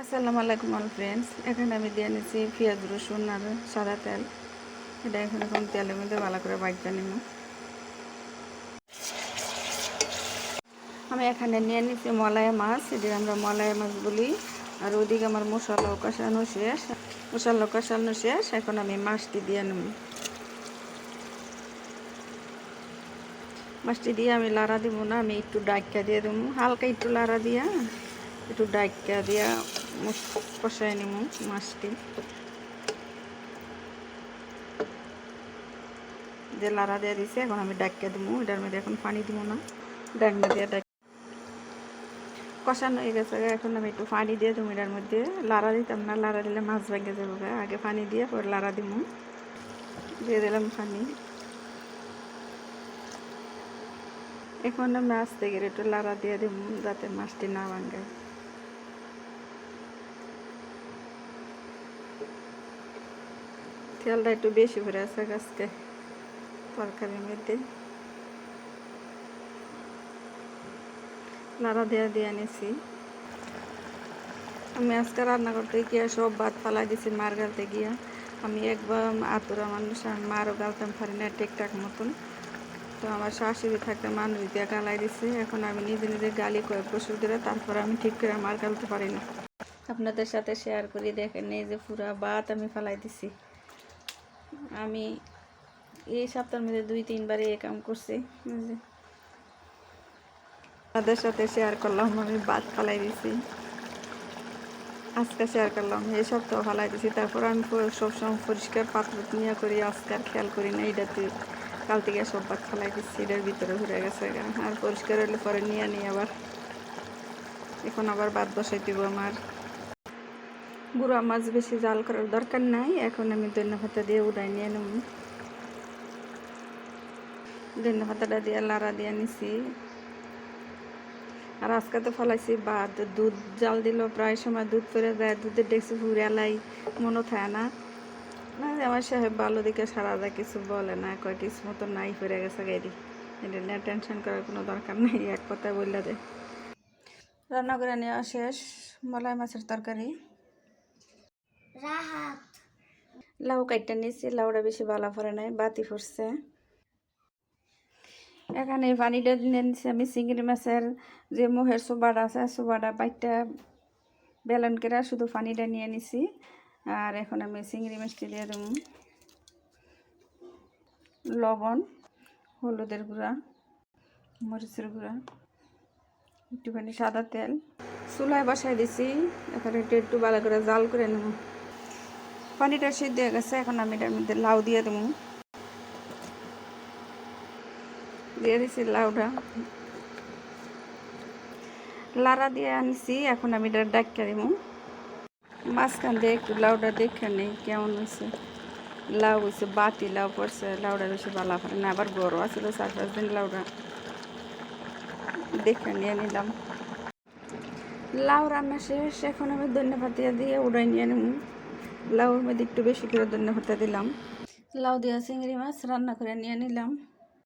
আসসালামু আলাইকুম all friends. এখানে আমি দিয়ে নিচ্ছি পেঁয়াজ রসুন আর সাদা তেল। এটা এখন তেলের মধ্যে ভালো করে বাইটটা নিব। আমি এখানে নিয়ে নিচ্ছি মলায়া মাছ, এটা আমরা মলায়া মাছ বলি। আর ওদিকে আমার মশলা কষানো শেষ। এখন আমি মাছটি দিয়ে নেব। মাছটি দিয়ে আমি লাড়া দিব না, আমি একটু ডাইকা দিয়ে দেবো, হালকা একটু লাড়া দিয়া একটু ডাইকা দিয়া কষাই নিব মাছটি। যে লাড়া দিয়ে দিছে এখন আমি ডাইকা দেবো, এটার মধ্যে এখন পানি দিব না, ডাকনা দিয়ে কষানো হয়ে গেছে। এখন আমি একটু পানি দিয়ে দেবো, এটার মধ্যে লাড়া দিতাম না, লাড়া দিলে মাছ ভেঙে যাবো। আগে পানি দিয়ে পরে লাড়া দিব, দিয়ে দিলাম পানি। এখন আমি আস্তে করে একটু লাড়া দিয়ে দেবো যাতে মাছটি না ভাঙে। তেলটা একটু বেশি ভরে আছে আজকে তরকারির মধ্যে। লাড়া দিয়ে নিছি। আমি আজকে রান্না করতে গিয়ে সব ভাত ফালাই দিছি মার গালতে গিয়া। আমি একবার আতুরা মানুষ, আমি মারও গালতাম পারি না ঠিকঠাক মতন। তো আমার শাশুড়ি থাকতে মানুষ দিয়ে গালাই দিছে। এখন আমি নিজে গালি কয়েক বছর ধরে, তারপর আমি ঠিক করে মার গালতে পারি না। আপনাদের সাথে শেয়ার করি, দেখেন এই যে পুরা ভাত আমি ফালাই দিছি। আমি এই সপ্তাহের মধ্যে 2-3 বারে এই কাম করছি। আপনাদের সাথে শেয়ার করলাম আমি ভাত ফালাই দিছি, আজকে শেয়ার করলাম এই সপ্তাহ ফালাই দিছি। তারপর আমি সবসময় পরিষ্কার পাত্র নিয়ে করি, আজকে আর খেয়াল করি না। এটাতে কাল থেকে সব ভাত ফালাই দিচ্ছি, এটার ভিতরে ঘুরে গেছে। আর পরিষ্কার হলে পরে নিয়ে আবার এখন আবার ভাত বসাই দিব। আমার গুঁড়া মাছ বেশি জাল করার দরকার নাই। এখন আমি ধনিয়া পাতা দিয়ে উড়াই নিয়ে নেব। ধনিয়া পাতাটা দিয়ে লাড়া দিয়ে নিছি। আর আজকে তো ফলাইছি ভাত, দুধ জাল দিল, প্রায় সময় দুধ পরে যায়, দুধের ডেকসি ফুরিয়ালাই মনে থাকে না। আমার সাহেব ভালো দিকে সারা যায়, কিছু বলে না, কয় কিছু মতো নাই ফিরে গেছে গাড়ি। এটা নিয়ে টেনশন করার কোনো দরকার নেই, এক কথায় বললে দেয়। রান্না করে নেওয়া শেষ, মলাই মাছের তরকারি। লাউ কাটটা নিয়েছি, লাউটা বেশি ভালো পড়ে নাই, বাতি ফুটছে। এখানে পানিটা নিয়ে নিচ্ছি আমি চিংড়ি মাছের যে মোহের সোবাটা আছে, সোবাটা বাইটটা বেলন করে শুধু পানিটা নিয়ে নিছি। আর এখন আমি চিংড়ি মাছটি দিয়ে দেবো লবণ, হলুদের গুঁড়া, মরিচের গুঁড়া, একটুখানি সাদা তেল। চুলায় বসাই দিছি, এখন একটু ভালো করে জাল করে নেব। পানিটা সিদ্ধ হয়ে গেছে, এখন আমি এটার মধ্যে লাউ দিয়ে দেবো। দিয়ে দিছি লাউটা, লাড়া দিয়ে আনছি। এখন আমি এটা ডাক্কা দিব। মাঝখান দিয়ে একটু লাউটা দেখে নেই কেমন হয়েছে। লাউ হয়েছে বাতি লাউ পড়ছে, লাউটা বেশি ভালো করে না, আবার বড় আছিল 4-5 দিন। লাউটা দেখে নিয়ে নিলাম। লাউ রান্না শেষ, এখন আমি ধনিয়া পাতা দিয়ে উড়াই নিয়ে নেব। লাউর মধ্যে একটু বেশি করে ধনিয়া পাতা দিলাম। লাউ দিয়ে চিংড়ি মাছ রান্না করে নিয়ে নিলাম।